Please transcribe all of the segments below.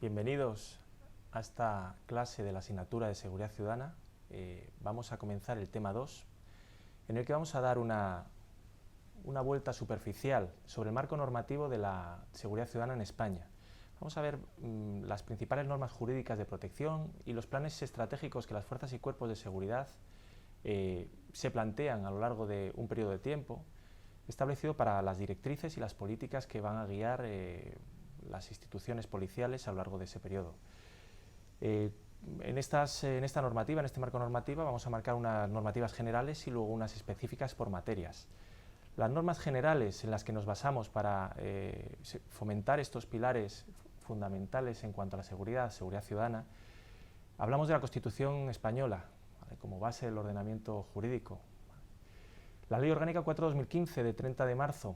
Bienvenidos a esta clase de la asignatura de Seguridad Ciudadana. Vamos a comenzar el tema 2, en el que vamos a dar una vuelta superficial sobre el marco normativo de la seguridad ciudadana en España. Vamos a ver las principales normas jurídicas de protección y los planes estratégicos que las fuerzas y cuerpos de seguridad se plantean a lo largo de un periodo de tiempo establecido para las directrices y las políticas que van a guiar las instituciones policiales a lo largo de ese periodo. En esta normativa, en este marco normativo, vamos a marcar unas normativas generales y luego unas específicas por materias. Las normas generales en las que nos basamos para fomentar estos pilares fundamentales en cuanto a la seguridad ciudadana, hablamos de la Constitución española, ¿vale?, como base del ordenamiento jurídico. La Ley Orgánica 4/2015 de 30 de marzo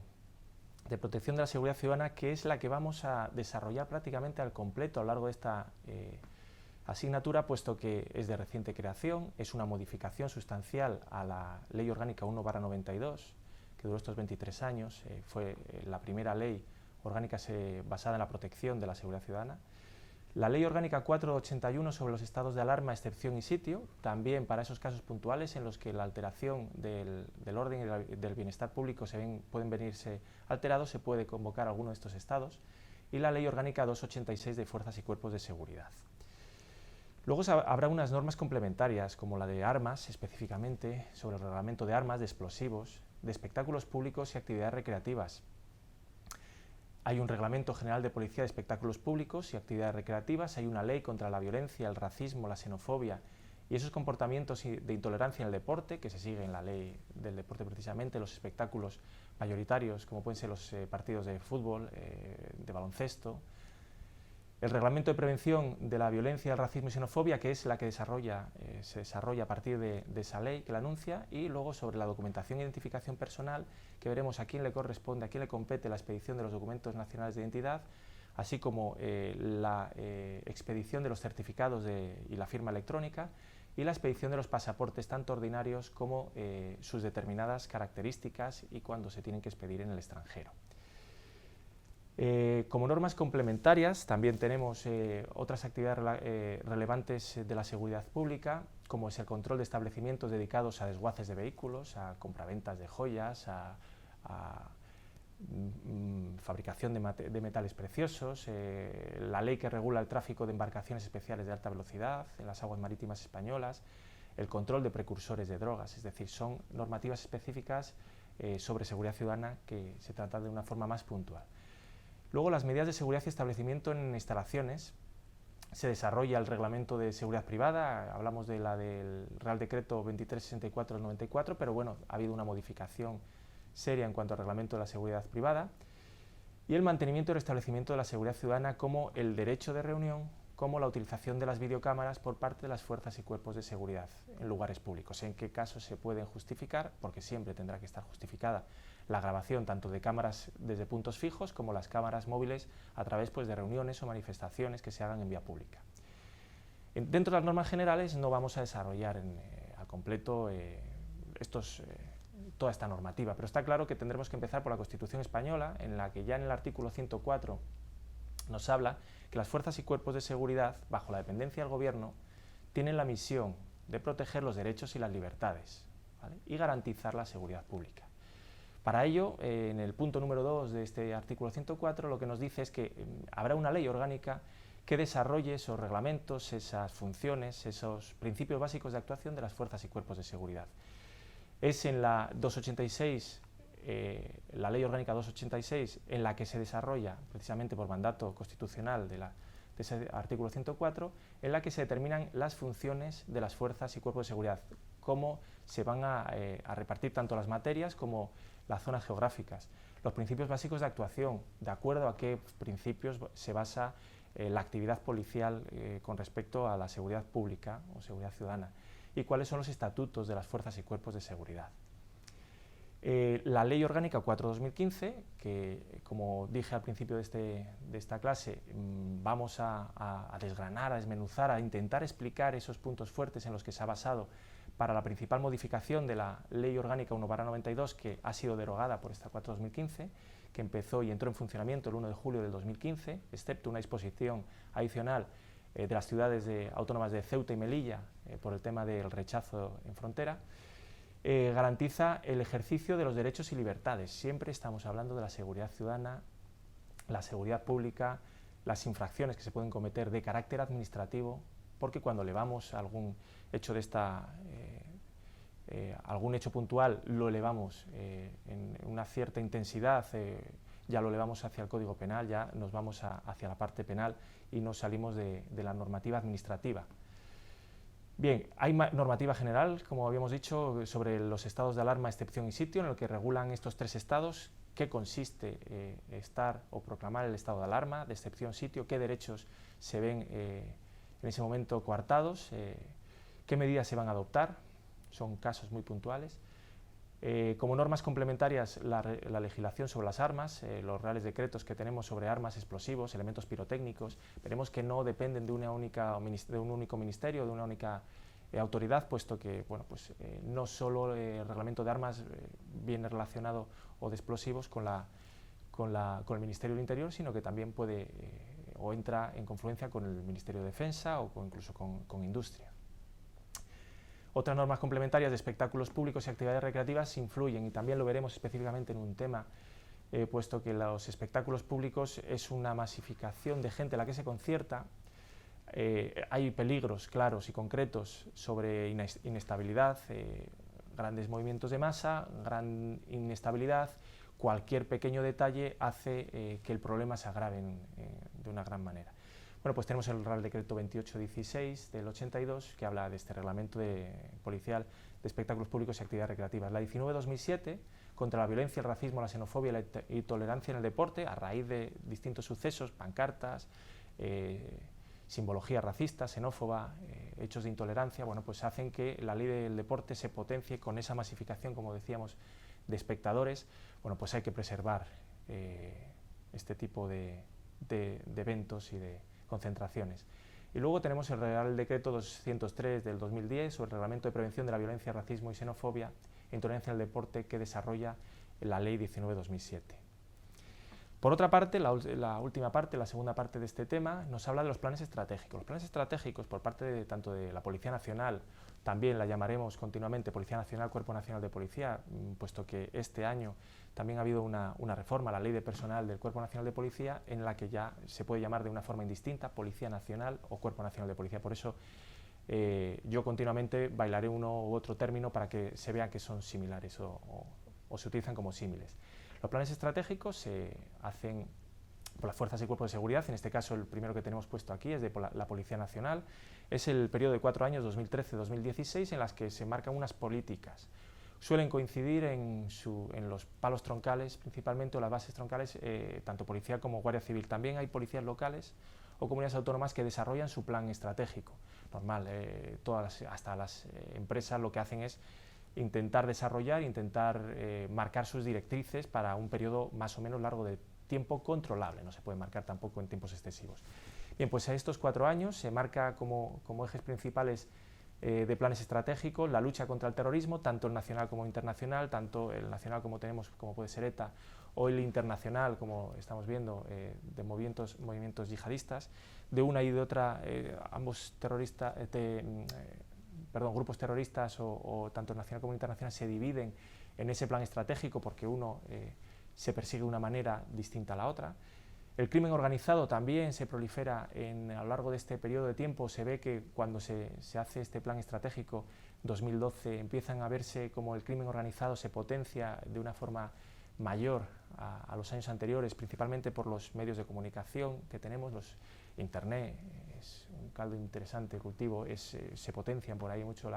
de protección de la seguridad ciudadana, que es la que vamos a desarrollar prácticamente al completo a lo largo de esta asignatura, puesto que es de reciente creación, es una modificación sustancial a la Ley Orgánica 1/92, que duró estos 23 años, fue la primera ley orgánica basada en la protección de la seguridad ciudadana. La Ley Orgánica 4/81 sobre los estados de alarma, excepción y sitio, también para esos casos puntuales en los que la alteración del orden y del bienestar público pueden venirse alterados, se puede convocar alguno de estos estados. Y la Ley Orgánica 2/86 de fuerzas y cuerpos de seguridad. Luego habrá unas normas complementarias, como la de armas, específicamente sobre el reglamento de armas, de explosivos, de espectáculos públicos y actividades recreativas. Hay un reglamento general de policía de espectáculos públicos y actividades recreativas, hay una ley contra la violencia, el racismo, la xenofobia y esos comportamientos de intolerancia en el deporte, que se sigue en la ley del deporte precisamente, los espectáculos mayoritarios, como pueden ser los partidos de fútbol, de baloncesto. El reglamento de prevención de la violencia, el racismo y xenofobia, que es la que se desarrolla a partir de esa ley que la anuncia, y luego sobre la documentación e identificación personal, que veremos a quién le corresponde, a quién le compete la expedición de los documentos nacionales de identidad, así como la expedición de los certificados y la firma electrónica, y la expedición de los pasaportes tanto ordinarios como sus determinadas características y cuando se tienen que expedir en el extranjero. Como normas complementarias también tenemos otras actividades relevantes de la seguridad pública, como es el control de establecimientos dedicados a desguaces de vehículos, a compraventas de joyas, a fabricación de metales preciosos, la ley que regula el tráfico de embarcaciones especiales de alta velocidad en las aguas marítimas españolas, el control de precursores de drogas, es decir, son normativas específicas sobre seguridad ciudadana que se tratan de una forma más puntual. Luego, las medidas de seguridad y establecimiento en instalaciones. Se desarrolla el reglamento de seguridad privada, hablamos de la del Real Decreto 2364 del 94, pero bueno, ha habido una modificación seria en cuanto al reglamento de la seguridad privada, y el mantenimiento y restablecimiento de la seguridad ciudadana, como el derecho de reunión, como la utilización de las videocámaras por parte de las fuerzas y cuerpos de seguridad en lugares públicos. En qué casos se pueden justificar, porque siempre tendrá que estar justificada la grabación tanto de cámaras desde puntos fijos como las cámaras móviles a través de reuniones o manifestaciones que se hagan en vía pública. Dentro de las normas generales no vamos a desarrollar al completo toda esta normativa, pero está claro que tendremos que empezar por la Constitución española, en la que ya en el artículo 104 nos habla que las fuerzas y cuerpos de seguridad, bajo la dependencia del gobierno, tienen la misión de proteger los derechos y las libertades, ¿vale?, y garantizar la seguridad pública. Para ello, en el punto número 2 de este artículo 104, lo que nos dice es que habrá una ley orgánica que desarrolle esos reglamentos, esas funciones, esos principios básicos de actuación de las fuerzas y cuerpos de seguridad. Es en la 286, la Ley Orgánica 286, en la que se desarrolla, precisamente por mandato constitucional de ese artículo 104, en la que se determinan las funciones de las fuerzas y cuerpos de seguridad, cómo se van a repartir tanto las materias como las zonas geográficas, los principios básicos de actuación, de acuerdo a qué principios se basa la actividad policial con respecto a la seguridad pública o seguridad ciudadana, y cuáles son los estatutos de las fuerzas y cuerpos de seguridad. La Ley Orgánica 4/2015, que como dije al principio de esta clase, vamos a desgranar, a desmenuzar, a intentar explicar esos puntos fuertes en los que se ha basado para la principal modificación de la Ley Orgánica 1/92, que ha sido derogada por esta 4/2015, que empezó y entró en funcionamiento el 1 de julio del 2015, excepto una disposición adicional de las ciudades autónomas de Ceuta y Melilla por el tema del rechazo en frontera, garantiza el ejercicio de los derechos y libertades. Siempre estamos hablando de la seguridad ciudadana, la seguridad pública, las infracciones que se pueden cometer de carácter administrativo, porque cuando elevamos algún hecho de algún hecho puntual, lo elevamos en una cierta intensidad, ya lo elevamos hacia el Código Penal, ya nos vamos hacia la parte penal y nos salimos de la normativa administrativa. Bien, hay normativa general, como habíamos dicho, sobre los estados de alarma, excepción y sitio, en el que regulan estos tres estados, qué consiste estar o proclamar el estado de alarma, de excepción, sitio, qué derechos se ven en ese momento coartados, qué medidas se van a adoptar, son casos muy puntuales. Como normas complementarias, la legislación sobre las armas, los reales decretos que tenemos sobre armas, explosivos, elementos pirotécnicos, veremos que no dependen de un único ministerio, de una única autoridad, puesto que bueno, pues, no solo el reglamento de armas viene relacionado o de explosivos con el Ministerio del Interior, sino que también puede o entra en confluencia con el Ministerio de Defensa o incluso con Industria. Otras normas complementarias de espectáculos públicos y actividades recreativas influyen, y también lo veremos específicamente en un tema, puesto que los espectáculos públicos es una masificación de gente a la que se concierta. Hay peligros claros y concretos sobre inestabilidad, grandes movimientos de masa, gran inestabilidad. Cualquier pequeño detalle hace que el problema se agrave de una gran manera. Bueno, pues tenemos el Real Decreto 2816 del 82, que habla de este reglamento policial de espectáculos públicos y actividades recreativas. La 19/2007, contra la violencia, el racismo, la xenofobia y la intolerancia en el deporte, a raíz de distintos sucesos, pancartas, simbología racista, xenófoba, hechos de intolerancia, bueno, pues hacen que la ley del deporte se potencie con esa masificación, como decíamos, de espectadores. Bueno, pues hay que preservar este tipo de eventos y de concentraciones. Y luego tenemos el Real Decreto 203 del 2010 sobre el Reglamento de Prevención de la Violencia, Racismo y Xenofobia e Intolerancia en el Deporte, que desarrolla la Ley 19/2007. Por otra parte, la última parte, la segunda parte de este tema, nos habla de los planes estratégicos. Los planes estratégicos, por parte tanto de la Policía Nacional, también la llamaremos continuamente Policía Nacional, Cuerpo Nacional de Policía, puesto que este año también ha habido una reforma a la Ley de Personal del Cuerpo Nacional de Policía, en la que ya se puede llamar de una forma indistinta Policía Nacional o Cuerpo Nacional de Policía. Por eso yo continuamente bailaré uno u otro término para que se vea que son similares o se utilizan como símiles. Los planes estratégicos se hacen por las fuerzas y cuerpos de seguridad. En este caso, el primero que tenemos puesto aquí es de la Policía Nacional. Es el periodo de 4 años, 2013-2016, en las que se marcan unas políticas. Suelen coincidir en los palos troncales, principalmente, o las bases troncales, tanto policía como guardia civil. También hay policías locales o comunidades autónomas que desarrollan su plan estratégico. Normal, hasta las empresas lo que hacen es intentar desarrollar, marcar sus directrices para un periodo más o menos largo de tiempo controlable, no se puede marcar tampoco en tiempos excesivos. Bien, pues a estos 4 años se marca como ejes principales de planes estratégicos la lucha contra el terrorismo, tanto el nacional como el internacional, tanto el nacional como tenemos, como puede ser ETA, o el internacional, como estamos viendo, de movimientos yihadistas, de una y de otra, ambos grupos terroristas, o tanto el nacional como el internacional, se dividen en ese plan estratégico porque uno se persigue de una manera distinta a la otra. El crimen organizado también se prolifera a lo largo de este periodo de tiempo. Se ve que cuando se hace este plan estratégico 2012 empiezan a verse como el crimen organizado se potencia de una forma mayor a los años anteriores, principalmente por los medios de comunicación que tenemos. Internet es un caldo interesante de cultivo, se potencian por ahí mucho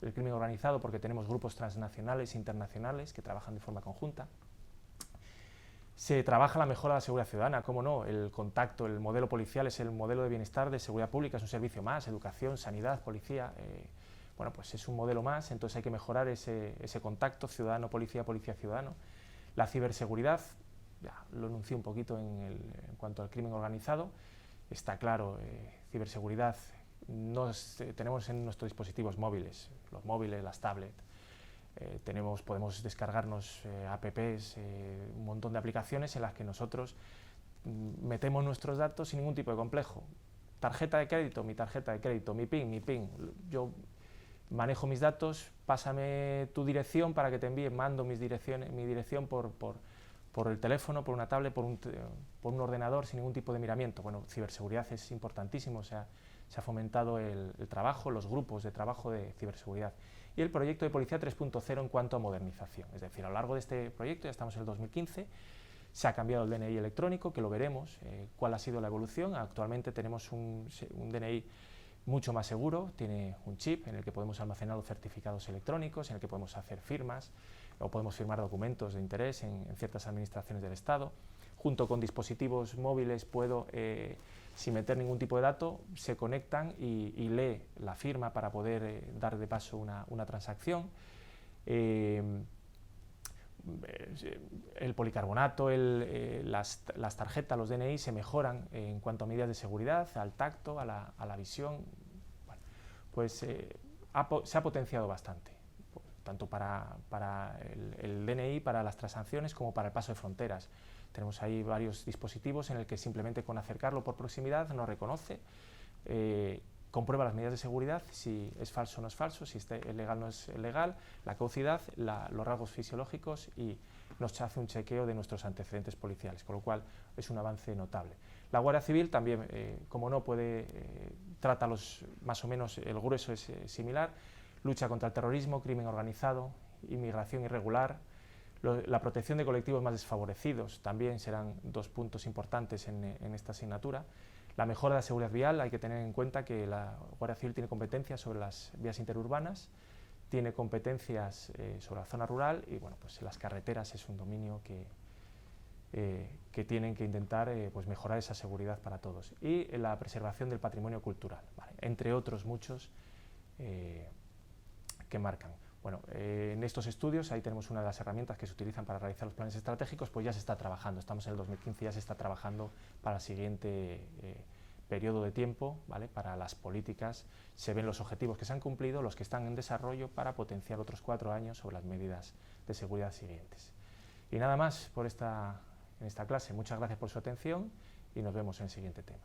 el crimen organizado, porque tenemos grupos transnacionales e internacionales que trabajan de forma conjunta. Se trabaja la mejora de la seguridad ciudadana, cómo no, el contacto, el modelo policial es el modelo de bienestar de seguridad pública, es un servicio más, educación, sanidad, policía, bueno, pues es un modelo más, entonces hay que mejorar ese contacto ciudadano-policía, policía-ciudadano. La ciberseguridad, ya lo enuncié un poquito en cuanto al crimen organizado, está claro, ciberseguridad tenemos en nuestros dispositivos móviles, los móviles, las tablets, podemos descargarnos apps, un montón de aplicaciones en las que nosotros metemos nuestros datos sin ningún tipo de complejo. Tarjeta de crédito, mi tarjeta de crédito, mi PIN, yo manejo mis datos, pásame tu dirección para que te envíe, mando mi dirección por el teléfono, por una tablet, por un ordenador, sin ningún tipo de miramiento. Bueno, ciberseguridad es importantísimo, o sea, se ha fomentado el trabajo, los grupos de trabajo de ciberseguridad. Y el proyecto de Policía 3.0 en cuanto a modernización, es decir, a lo largo de este proyecto, ya estamos en el 2015, se ha cambiado el DNI electrónico, que lo veremos, cuál ha sido la evolución. Actualmente tenemos un DNI mucho más seguro, tiene un chip en el que podemos almacenar los certificados electrónicos, en el que podemos hacer firmas o podemos firmar documentos de interés en ciertas administraciones del Estado. Junto con dispositivos móviles puedo, sin meter ningún tipo de dato, se conectan y lee la firma para poder dar de paso una transacción. El policarbonato, las tarjetas, los DNI se mejoran en cuanto a medidas de seguridad, al tacto, a la visión. Bueno, pues se ha potenciado bastante, tanto para el DNI, para las transacciones, como para el paso de fronteras. Tenemos ahí varios dispositivos en el que simplemente con acercarlo por proximidad nos reconoce, comprueba las medidas de seguridad, si es falso o no es falso, si es legal o no es legal, la caducidad, los rasgos fisiológicos, y nos hace un chequeo de nuestros antecedentes policiales, con lo cual es un avance notable. La Guardia Civil también, como no, trata más o menos, el grueso es similar, lucha contra el terrorismo, crimen organizado, inmigración irregular. La protección de colectivos más desfavorecidos también serán dos puntos importantes en esta asignatura. La mejora de la seguridad vial, hay que tener en cuenta que la Guardia Civil tiene competencias sobre las vías interurbanas, tiene competencias sobre la zona rural, y bueno, pues las carreteras es un dominio que tienen que intentar pues mejorar esa seguridad para todos. Y la preservación del patrimonio cultural, ¿vale? Entre otros muchos que marcan. Bueno, en estos estudios, ahí tenemos una de las herramientas que se utilizan para realizar los planes estratégicos, pues ya se está trabajando, estamos en el 2015, ya se está trabajando para el siguiente periodo de tiempo, ¿vale? Para las políticas, se ven los objetivos que se han cumplido, los que están en desarrollo, para potenciar otros 4 años sobre las medidas de seguridad siguientes. Y nada más en esta clase, muchas gracias por su atención y nos vemos en el siguiente tema.